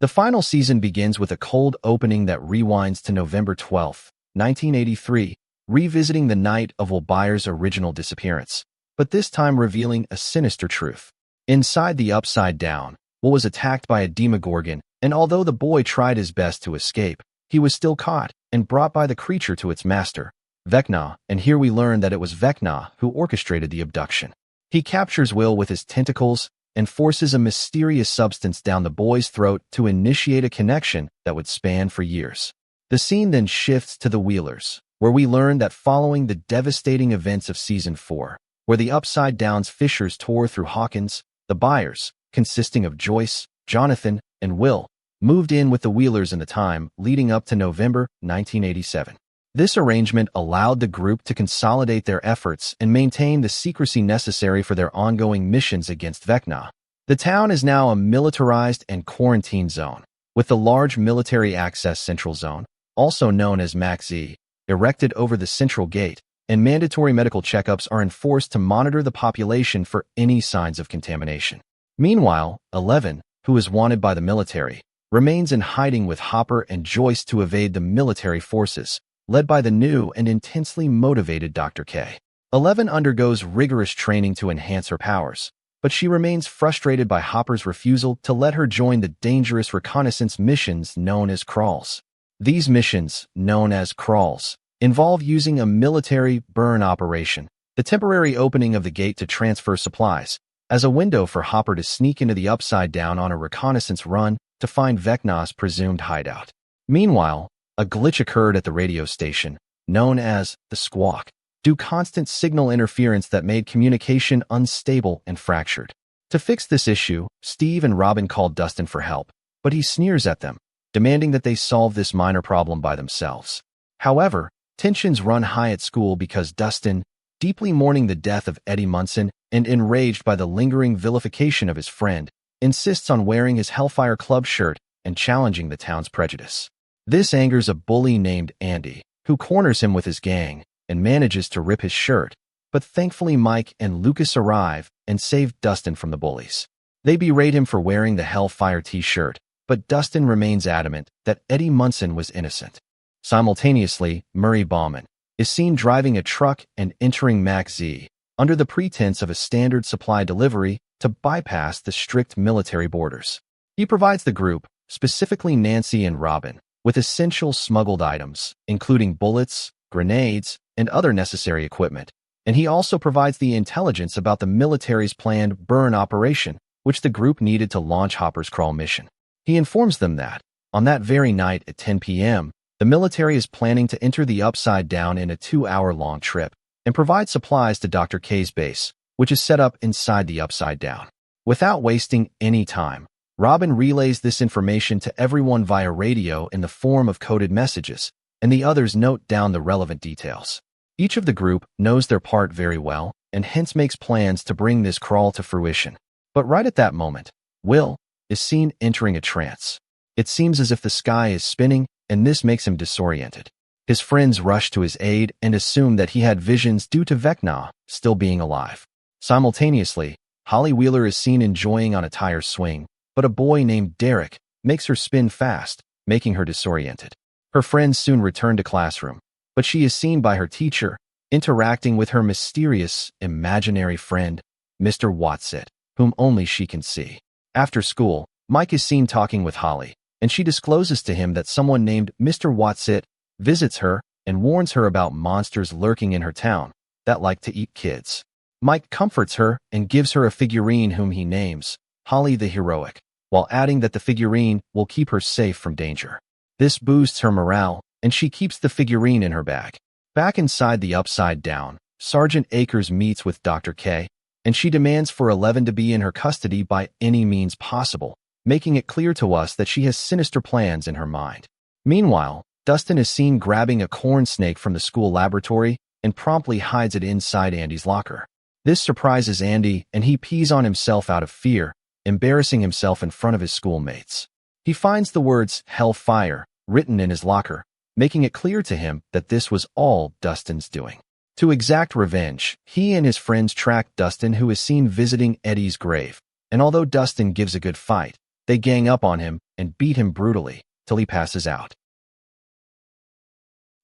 The final season begins with a cold opening that rewinds to November 12, 1983, revisiting the night of Will Byers' original disappearance, but this time revealing a sinister truth. Inside the Upside Down, Will was attacked by a Demogorgon, and although the boy tried his best to escape, he was still caught and brought by the creature to its master, Vecna, and here we learn that it was Vecna who orchestrated the abduction. He captures Will with his tentacles and forces a mysterious substance down the boy's throat to initiate a connection that would span for years. The scene then shifts to the Wheelers, where we learn that following the devastating events of Season 4, where the Upside Down's fissures tore through Hawkins, the Byers, consisting of Joyce, Jonathan, and Will, moved in with the Wheelers in the time leading up to November 1987. This arrangement allowed the group to consolidate their efforts and maintain the secrecy necessary for their ongoing missions against Vecna. The town is now a militarized and quarantine zone, with the large military access central zone, also known as Max Z, erected over the central gate, and mandatory medical checkups are enforced to monitor the population for any signs of contamination. Meanwhile, 11, who is wanted by the military, remains in hiding with Hopper and Joyce to evade the military forces, led by the new and intensely motivated Dr. K. 11 undergoes rigorous training to enhance her powers, but she remains frustrated by Hopper's refusal to let her join the dangerous reconnaissance missions known as crawls. These missions, known as crawls, involve using a military burn operation, the temporary opening of the gate to transfer supplies, as a window for Hopper to sneak into the Upside Down on a reconnaissance run to find Vecna's presumed hideout. Meanwhile, a glitch occurred at the radio station, known as the Squawk, due constant signal interference that made communication unstable and fractured. To fix this issue, Steve and Robin called Dustin for help, but he sneers at them, demanding that they solve this minor problem by themselves. However, tensions run high at school because Dustin, deeply mourning the death of Eddie Munson and enraged by the lingering vilification of his friend, insists on wearing his Hellfire Club shirt and challenging the town's prejudice. This angers a bully named Andy, who corners him with his gang and manages to rip his shirt, but thankfully Mike and Lucas arrive and save Dustin from the bullies. They berate him for wearing the Hellfire t-shirt, but Dustin remains adamant that Eddie Munson was innocent. Simultaneously, Murray Bauman is seen driving a truck and entering Max Z under the pretense of a standard supply delivery to bypass the strict military borders. He provides the group, specifically Nancy and Robin, with essential smuggled items, including bullets, grenades, and other necessary equipment, and he also provides the intelligence about the military's planned burn operation, which the group needed to launch Hopper's crawl mission. He informs them that, on that very night at 10 p.m., the military is planning to enter the Upside Down in a 2-hour-long trip and provide supplies to Dr. K's base, which is set up inside the Upside Down. Without wasting any time, Robin relays this information to everyone via radio in the form of coded messages, and the others note down the relevant details. Each of the group knows their part very well, and hence makes plans to bring this crawl to fruition. But right at that moment, Will is seen entering a trance. It seems as if the sky is spinning, and this makes him disoriented. His friends rush to his aid and assume that he had visions due to Vecna still being alive. Simultaneously, Holly Wheeler is seen enjoying on a tire swing, but a boy named Derek makes her spin fast, making her disoriented. Her friends soon return to classroom, but she is seen by her teacher, interacting with her mysterious, imaginary friend, Mr. Watsit, whom only she can see. After school, Mike is seen talking with Holly, and she discloses to him that someone named Mr. Watsit visits her and warns her about monsters lurking in her town that like to eat kids. Mike comforts her and gives her a figurine whom he names Holly the Heroic, while adding that the figurine will keep her safe from danger. This boosts her morale, and she keeps the figurine in her bag. Back inside the Upside Down, Sergeant Akers meets with Dr. K, and she demands for 11 to be in her custody by any means possible, making it clear to us that she has sinister plans in her mind. Meanwhile, Dustin is seen grabbing a corn snake from the school laboratory and promptly hides it inside Andy's locker. This surprises Andy, and he pees on himself out of fear, embarrassing himself in front of his schoolmates. He finds the words Hellfire written in his locker, making it clear to him that this was all Dustin's doing. To exact revenge, he and his friends track Dustin, who is seen visiting Eddie's grave, and although Dustin gives a good fight, they gang up on him and beat him brutally till he passes out.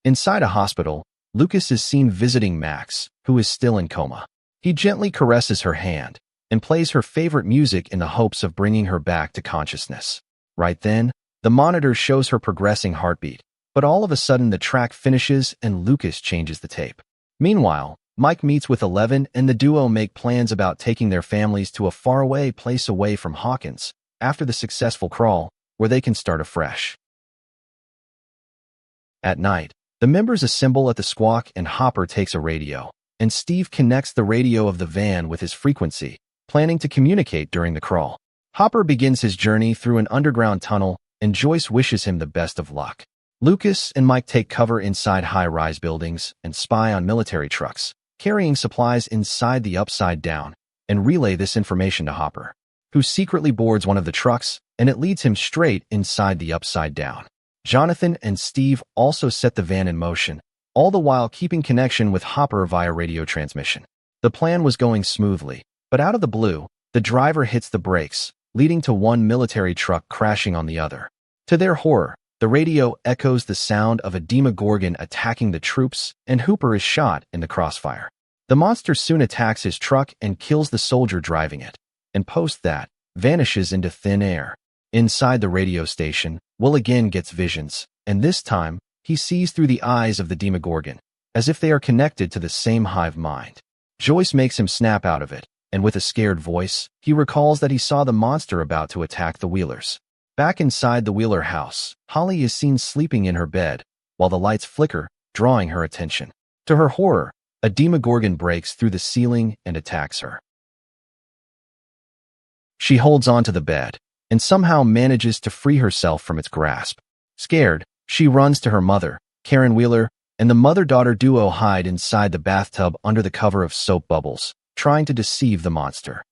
Inside a hospital, Lucas is seen visiting Max, who is still in coma. He gently caresses her hand and plays her favorite music in the hopes of bringing her back to consciousness. Right then, the monitor shows her progressing heartbeat, but all of a sudden the track finishes and Lucas changes the tape. Meanwhile, Mike meets with 11 and the duo make plans about taking their families to a faraway place away from Hawkins after the successful crawl, where they can start afresh. At night, the members assemble at the Squawk and Hopper takes a radio, and Steve connects the radio of the van with his frequency, planning to communicate during the crawl. Hopper begins his journey through an underground tunnel, and Joyce wishes him the best of luck. Lucas and Mike take cover inside high-rise buildings and spy on military trucks, carrying supplies inside the Upside Down, and relay this information to Hopper, who secretly boards one of the trucks, and it leads him straight inside the Upside Down. Jonathan and Steve also set the van in motion, all the while keeping connection with Hopper via radio transmission. The plan was going smoothly, but out of the blue, the driver hits the brakes, leading to one military truck crashing on the other. To their horror, the radio echoes the sound of a Demogorgon attacking the troops, and Hooper is shot in the crossfire. The monster soon attacks his truck and kills the soldier driving it, and post that, vanishes into thin air. Inside the radio station, Will again gets visions, and this time, he sees through the eyes of the Demogorgon, as if they are connected to the same hive mind. Joyce makes him snap out of it, and with a scared voice, he recalls that he saw the monster about to attack the Wheelers. Back inside the Wheeler house, Holly is seen sleeping in her bed, while the lights flicker, drawing her attention. To her horror, a Demogorgon breaks through the ceiling and attacks her. She holds onto the bed, and somehow manages to free herself from its grasp. Scared, she runs to her mother, Karen Wheeler, and the mother-daughter duo hide inside the bathtub under the cover of soap bubbles, trying to deceive the monster.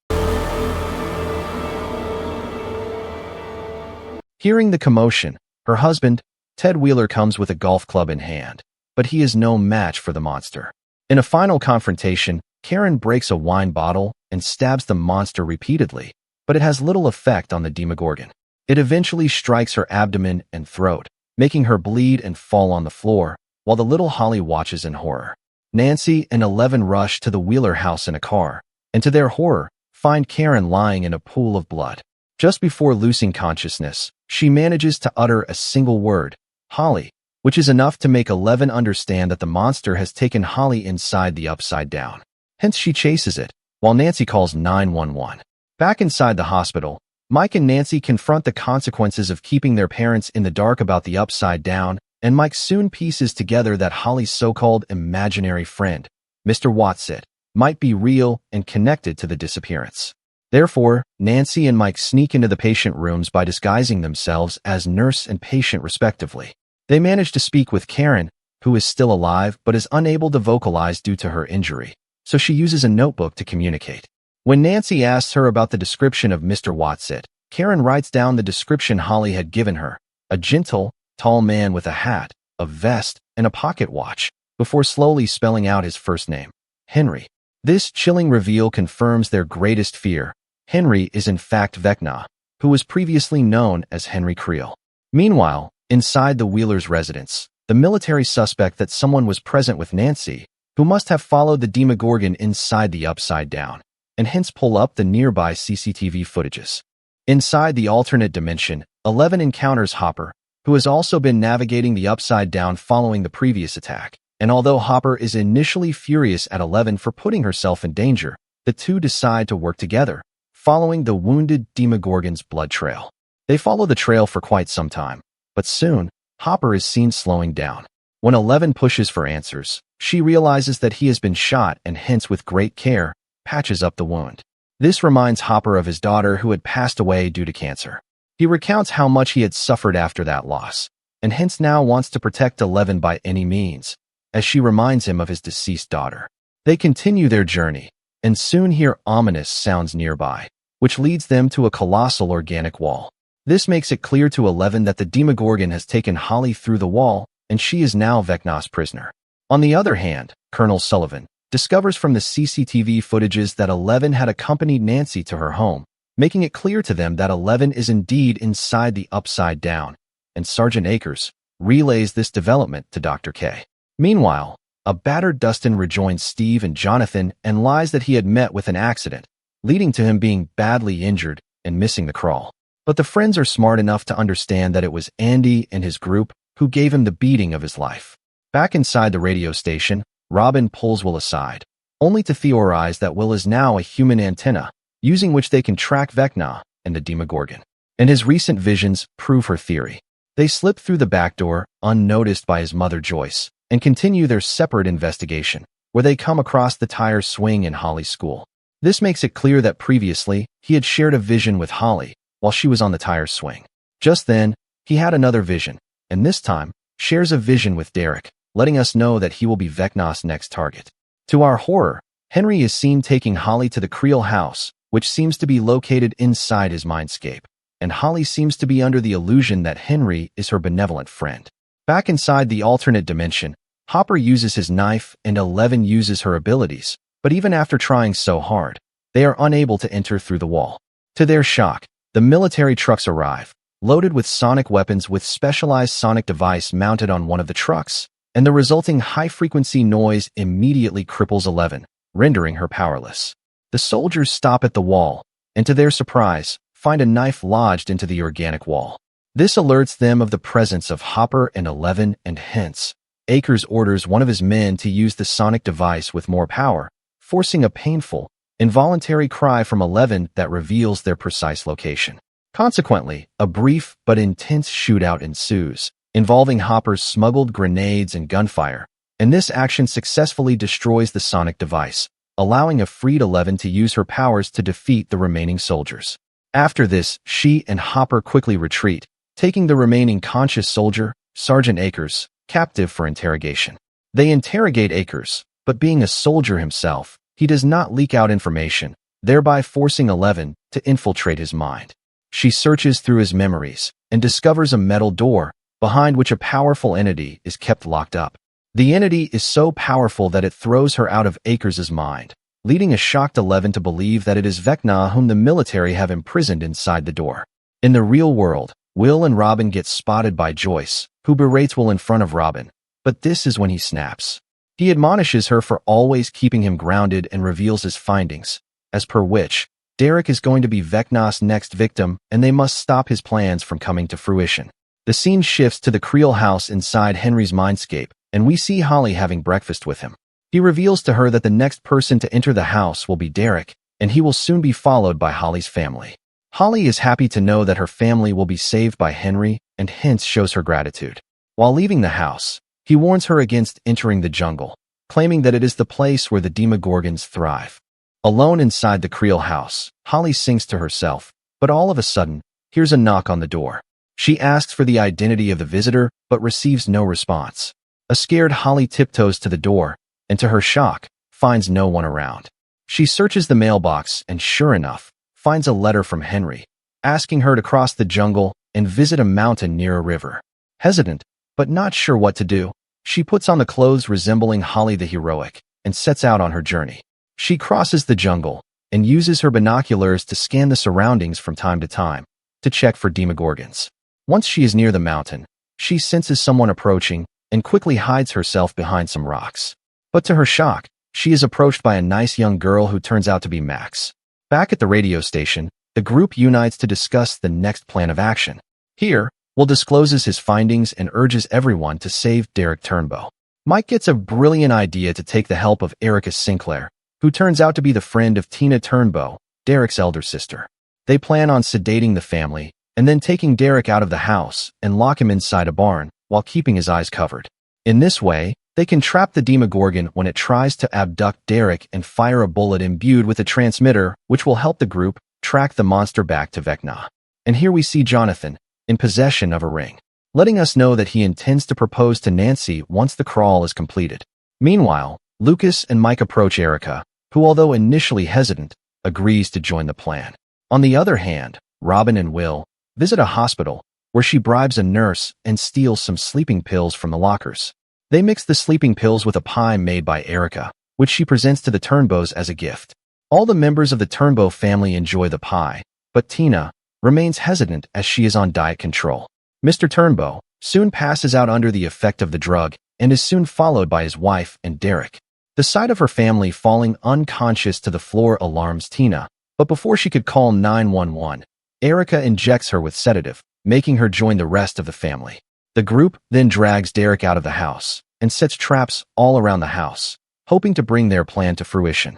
Hearing the commotion, her husband, Ted Wheeler, comes with a golf club in hand, but he is no match for the monster. In a final confrontation, Karen breaks a wine bottle and stabs the monster repeatedly, but it has little effect on the Demogorgon. It eventually strikes her abdomen and throat, making her bleed and fall on the floor, while the little Holly watches in horror. Nancy and 11 rush to the Wheeler house in a car, and to their horror, find Karen lying in a pool of blood. Just before losing consciousness, she manages to utter a single word, Holly, which is enough to make 11 understand that the monster has taken Holly inside the Upside Down. Hence she chases it, while Nancy calls 911. Back inside the hospital, Mike and Nancy confront the consequences of keeping their parents in the dark about the Upside Down, and Mike soon pieces together that Holly's so-called imaginary friend, Mr. Watson, might be real and connected to the disappearance. Therefore, Nancy and Mike sneak into the patient rooms by disguising themselves as nurse and patient respectively. They manage to speak with Karen, who is still alive but is unable to vocalize due to her injury, so she uses a notebook to communicate. When Nancy asks her about the description of Mr. Watson, Karen writes down the description Holly had given her, a gentle, tall man with a hat, a vest, and a pocket watch, before slowly spelling out his first name, Henry. This chilling reveal confirms their greatest fear. Henry is in fact Vecna, who was previously known as Henry Creel. Meanwhile, inside the Wheelers' residence, the military suspect that someone was present with Nancy, who must have followed the Demogorgon inside the Upside Down, and hence pull up the nearby CCTV footages. Inside the alternate dimension, 11 encounters Hopper, who has also been navigating the Upside Down following the previous attack, and although Hopper is initially furious at 11 for putting herself in danger, the two decide to work together, following the wounded Demogorgon's blood trail. They follow the trail for quite some time, but soon, Hopper is seen slowing down. When 11 pushes for answers, she realizes that he has been shot and hence with great care, patches up the wound. This reminds Hopper of his daughter who had passed away due to cancer. He recounts how much he had suffered after that loss, and hence now wants to protect 11 by any means, as she reminds him of his deceased daughter. They continue their journey, and soon hear ominous sounds nearby, which leads them to a colossal organic wall. This makes it clear to 11 that the Demogorgon has taken Holly through the wall, and she is now Vecna's prisoner. On the other hand, Colonel Sullivan discovers from the CCTV footages that 11 had accompanied Nancy to her home, making it clear to them that 11 is indeed inside the Upside Down, and Sergeant Akers relays this development to Dr. K. Meanwhile, a battered Dustin rejoins Steve and Jonathan and lies that he had met with an accident, leading to him being badly injured and missing the crawl. But the friends are smart enough to understand that it was Andy and his group who gave him the beating of his life. Back inside the radio station, Robin pulls Will aside, only to theorize that Will is now a human antenna, using which they can track Vecna and the Demogorgon. And his recent visions prove her theory. They slip through the back door, unnoticed by his mother Joyce, and continue their separate investigation, where they come across the tire swing in Holly's school. This makes it clear that previously, he had shared a vision with Holly while she was on the tire swing. Just then, he had another vision, and this time, shares a vision with Derek, letting us know that he will be Vecna's next target. To our horror, Henry is seen taking Holly to the Creel house, which seems to be located inside his mindscape, and Holly seems to be under the illusion that Henry is her benevolent friend. Back inside the alternate dimension, Hopper uses his knife and 11 uses her abilities, but even after trying so hard, they are unable to enter through the wall. To their shock, the military trucks arrive, loaded with sonic weapons with specialized sonic device mounted on one of the trucks, and the resulting high-frequency noise immediately cripples 11, rendering her powerless. The soldiers stop at the wall, and to their surprise, find a knife lodged into the organic wall. This alerts them of the presence of Hopper and 11, and hence, Akers orders one of his men to use the sonic device with more power, forcing a painful, involuntary cry from 11 that reveals their precise location. Consequently, a brief but intense shootout ensues, involving Hopper's smuggled grenades and gunfire, and this action successfully destroys the sonic device, allowing a freed 11 to use her powers to defeat the remaining soldiers. After this, she and Hopper quickly retreat, taking the remaining conscious soldier, Sergeant Akers, captive for interrogation. They interrogate Akers, but being a soldier himself, he does not leak out information, thereby forcing 11 to infiltrate his mind. She searches through his memories and discovers a metal door, behind which a powerful entity is kept locked up. The entity is so powerful that it throws her out of Akers' mind, leading a shocked 11 to believe that it is Vecna whom the military have imprisoned inside the door. In the real world, Will and Robin get spotted by Joyce, who berates Will in front of Robin, but this is when he snaps. He admonishes her for always keeping him grounded and reveals his findings, as per which, Derek is going to be Vecna's next victim and they must stop his plans from coming to fruition. The scene shifts to the Creel house inside Henry's mindscape, and we see Holly having breakfast with him. He reveals to her that the next person to enter the house will be Derek, and he will soon be followed by Holly's family. Holly is happy to know that her family will be saved by Henry, and hence shows her gratitude. While leaving the house, he warns her against entering the jungle, claiming that it is the place where the Demogorgons thrive. Alone inside the Creel house, Holly sings to herself, but all of a sudden, hears a knock on the door. She asks for the identity of the visitor, but receives no response. A scared Holly tiptoes to the door, and to her shock, finds no one around. She searches the mailbox and sure enough, finds a letter from Henry, asking her to cross the jungle and visit a mountain near a river. Hesitant, but not sure what to do, she puts on the clothes resembling Holly the heroic, and sets out on her journey. She crosses the jungle, and uses her binoculars to scan the surroundings from time to time, to check for Demogorgons. Once she is near the mountain, she senses someone approaching, and quickly hides herself behind some rocks. But to her shock, she is approached by a nice young girl who turns out to be Max. Back at the radio station, the group unites to discuss the next plan of action. Here, Will discloses his findings and urges everyone to save Derek Turnbow. Mike gets a brilliant idea to take the help of Erica Sinclair, who turns out to be the friend of Tina Turnbow, Derek's elder sister. They plan on sedating the family, and then taking Derek out of the house and lock him inside a barn, while keeping his eyes covered. In this way, they can trap the Demogorgon when it tries to abduct Derek and fire a bullet imbued with a transmitter, which will help the group track the monster back to Vecna. And here we see Jonathan, in possession of a ring, letting us know that he intends to propose to Nancy once the crawl is completed. Meanwhile, Lucas and Mike approach Erica, who although initially hesitant, agrees to join the plan. On the other hand, Robin and Will visit a hospital, where she bribes a nurse and steals some sleeping pills from the lockers. They mix the sleeping pills with a pie made by Erica, which she presents to the Turnbows as a gift. All the members of the Turnbow family enjoy the pie, but Tina remains hesitant as she is on diet control. Mr. Turnbow soon passes out under the effect of the drug and is soon followed by his wife and Derek. The sight of her family falling unconscious to the floor alarms Tina, but before she could call 911, Erica injects her with sedative, making her join the rest of the family. The group then drags Derek out of the house and sets traps all around the house, hoping to bring their plan to fruition.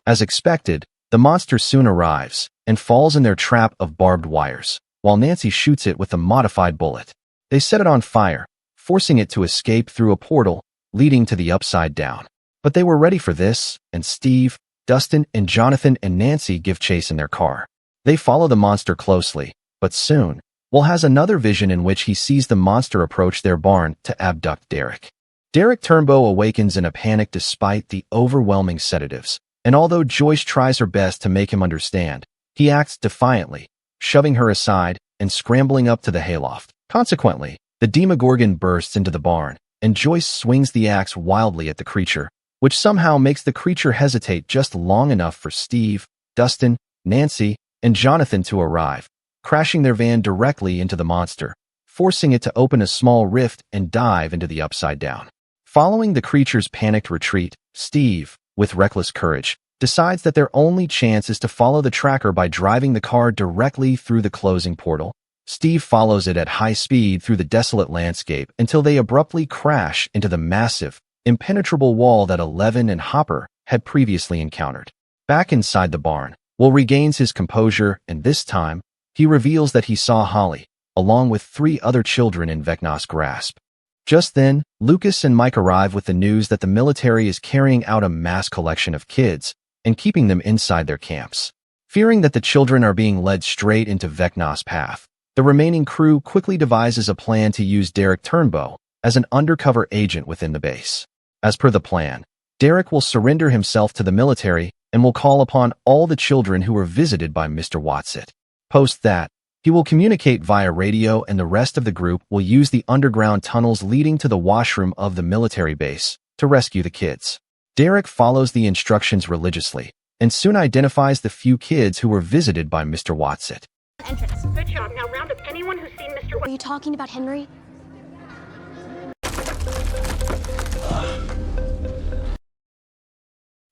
As expected, the monster soon arrives and falls in their trap of barbed wires, while Nancy shoots it with a modified bullet. They set it on fire, forcing it to escape through a portal leading to the Upside Down. But they were ready for this, and Steve, Dustin, and Jonathan and Nancy give chase in their car. They follow the monster closely, but soon, Will has another vision in which he sees the monster approach their barn to abduct Derek. Derek Turnbow awakens in a panic despite the overwhelming sedatives, and although Joyce tries her best to make him understand, he acts defiantly, shoving her aside and scrambling up to the hayloft. Consequently, the Demogorgon bursts into the barn, and Joyce swings the axe wildly at the creature, which somehow makes the creature hesitate just long enough for Steve, Dustin, Nancy, and Jonathan to arrive, crashing their van directly into the monster, forcing it to open a small rift and dive into the Upside Down. Following the creature's panicked retreat, Steve, with reckless courage, decides that their only chance is to follow the tracker by driving the car directly through the closing portal. Steve follows it at high speed through the desolate landscape until they abruptly crash into the massive, impenetrable wall that Eleven and Hopper had previously encountered. Back inside the barn, Will regains his composure, and this time, he reveals that he saw Holly, along with 3 other children in Vecna's grasp. Just then, Lucas and Mike arrive with the news that the military is carrying out a mass collection of kids and keeping them inside their camps. Fearing that the children are being led straight into Vecna's path, the remaining crew quickly devises a plan to use Derek Turnbow as an undercover agent within the base. As per the plan, Derek will surrender himself to the military and will call upon all the children who were visited by Mr. Watson. Post that, he will communicate via radio and the rest of the group will use the underground tunnels leading to the washroom of the military base to rescue the kids. Derek follows the instructions religiously and soon identifies the few kids who were visited by Mr. Watson. Entrance. Good job. Now round up anyone who's seen Mr. Are you talking about Henry?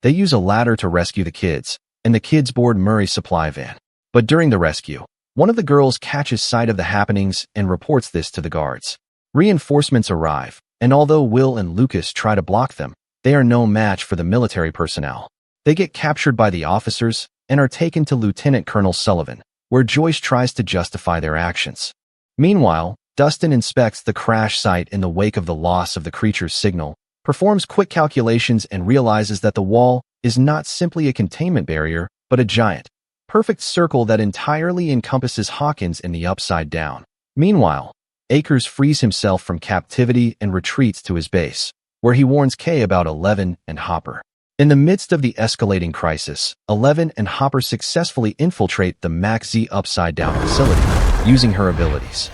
They use a ladder to rescue the kids, and the kids board Murray's supply van. But during the rescue, one of the girls catches sight of the happenings and reports this to the guards. Reinforcements arrive, and although Will and Lucas try to block them, they are no match for the military personnel. They get captured by the officers and are taken to Lieutenant Colonel Sullivan, where Joyce tries to justify their actions. Meanwhile, Dustin inspects the crash site in the wake of the loss of the creature's signal, performs quick calculations and realizes that the wall is not simply a containment barrier, but a giant, perfect circle that entirely encompasses Hawkins in the Upside Down. Meanwhile, Akers frees himself from captivity and retreats to his base, where he warns Kay about Eleven and Hopper. In the midst of the escalating crisis, Eleven and Hopper successfully infiltrate the Max Z Upside Down facility, using her abilities.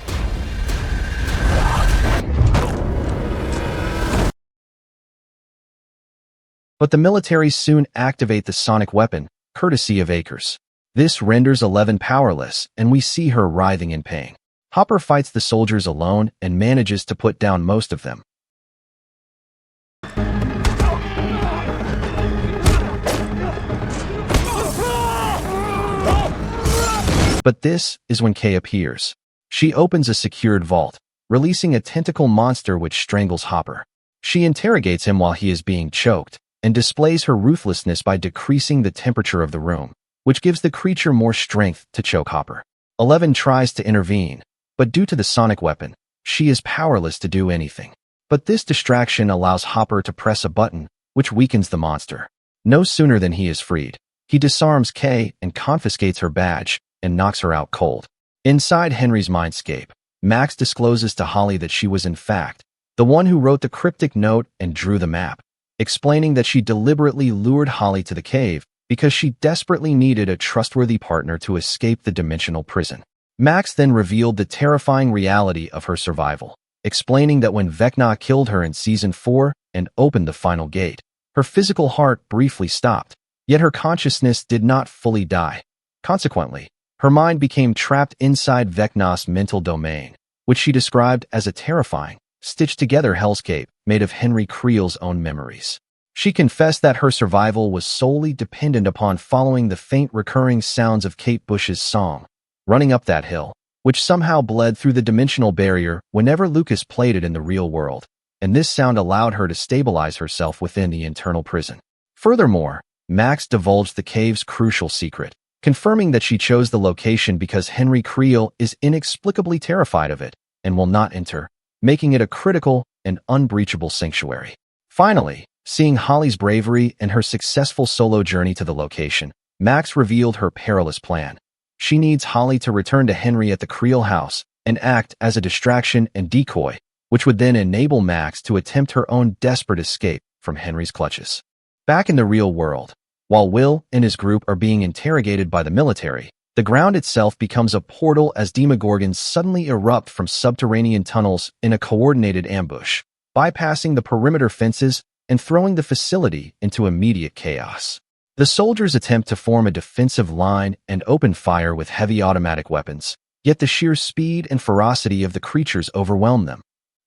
But the military soon activate the sonic weapon, courtesy of Akers. This renders Eleven powerless, and we see her writhing in pain. Hopper fights the soldiers alone and manages to put down most of them. But this is when Kay appears. She opens a secured vault, releasing a tentacle monster which strangles Hopper. She interrogates him while he is being choked, and displays her ruthlessness by decreasing the temperature of the room, which gives the creature more strength to choke Hopper. Eleven tries to intervene, but due to the sonic weapon, she is powerless to do anything. But this distraction allows Hopper to press a button, which weakens the monster. No sooner than he is freed, he disarms Kay and confiscates her badge, and knocks her out cold. Inside Henry's mindscape, Max discloses to Holly that she was in fact the one who wrote the cryptic note and drew the map, explaining that she deliberately lured Holly to the cave because she desperately needed a trustworthy partner to escape the dimensional prison. Max then revealed the terrifying reality of her survival. explaining that when Vecna killed her in Season 4 and opened the final gate, her physical heart briefly stopped, yet her consciousness did not fully die. Consequently, her mind became trapped inside Vecna's mental domain, which she described as a terrifying, stitched-together hellscape made of Henry Creel's own memories. She confessed that her survival was solely dependent upon following the faint recurring sounds of Kate Bush's song, Running Up That Hill, which somehow bled through the dimensional barrier whenever Lucas played it in the real world, and this sound allowed her to stabilize herself within the internal prison. Furthermore, Max divulged the cave's crucial secret, confirming that she chose the location because Henry Creel is inexplicably terrified of it and will not enter, making it a critical and unbreachable sanctuary. Finally, seeing Holly's bravery and her successful solo journey to the location, Max revealed her perilous plan. She needs Holly to return to Henry at the Creel house and act as a distraction and decoy, which would then enable Max to attempt her own desperate escape from Henry's clutches. Back in the real world, while Will and his group are being interrogated by the military, the ground itself becomes a portal as Demogorgons suddenly erupt from subterranean tunnels in a coordinated ambush, bypassing the perimeter fences and throwing the facility into immediate chaos. The soldiers attempt to form a defensive line and open fire with heavy automatic weapons, yet the sheer speed and ferocity of the creatures overwhelm them.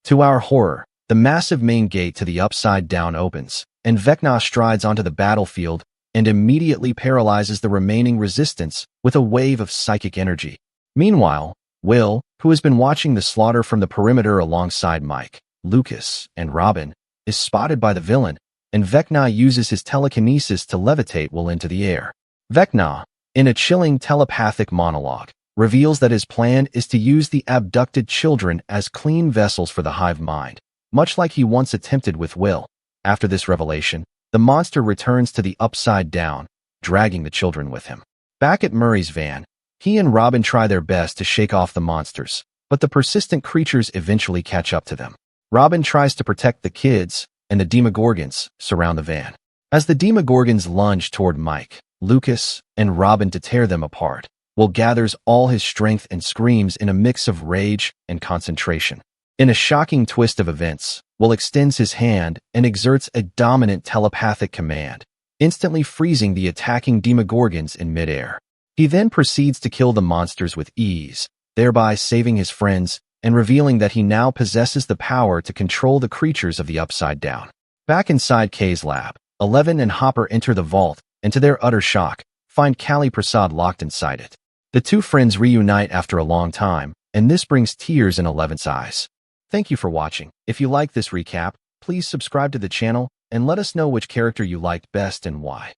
To our horror, the massive main gate to the Upside Down opens, and Vecna strides onto the battlefield and immediately paralyzes the remaining resistance with a wave of psychic energy. Meanwhile, Will, who has been watching the slaughter from the perimeter alongside Mike, Lucas, and Robin, is spotted by the villain, and Vecna uses his telekinesis to levitate Will into the air. Vecna, in a chilling telepathic monologue, reveals that his plan is to use the abducted children as clean vessels for the hive mind, much like he once attempted with Will. After this revelation, the monster returns to the Upside Down, dragging the children with him. Back at Murray's van, he and Robin try their best to shake off the monsters, but the persistent creatures eventually catch up to them. Robin tries to protect the kids, and the Demogorgons surround the van. As the Demogorgons lunge toward Mike, Lucas, and Robin to tear them apart, Will gathers all his strength and screams in a mix of rage and concentration. In a shocking twist of events, Will extends his hand and exerts a dominant telepathic command, instantly freezing the attacking Demogorgons in midair. He then proceeds to kill the monsters with ease, thereby saving his friends and revealing that he now possesses the power to control the creatures of the Upside Down. Back inside Kay's lab, Eleven and Hopper enter the vault and, to their utter shock, find Kali Prasad locked inside it. The two friends reunite after a long time, and this brings tears in Eleven's eyes. Thank you for watching. If you like this recap, please subscribe to the channel and let us know which character you liked best and why.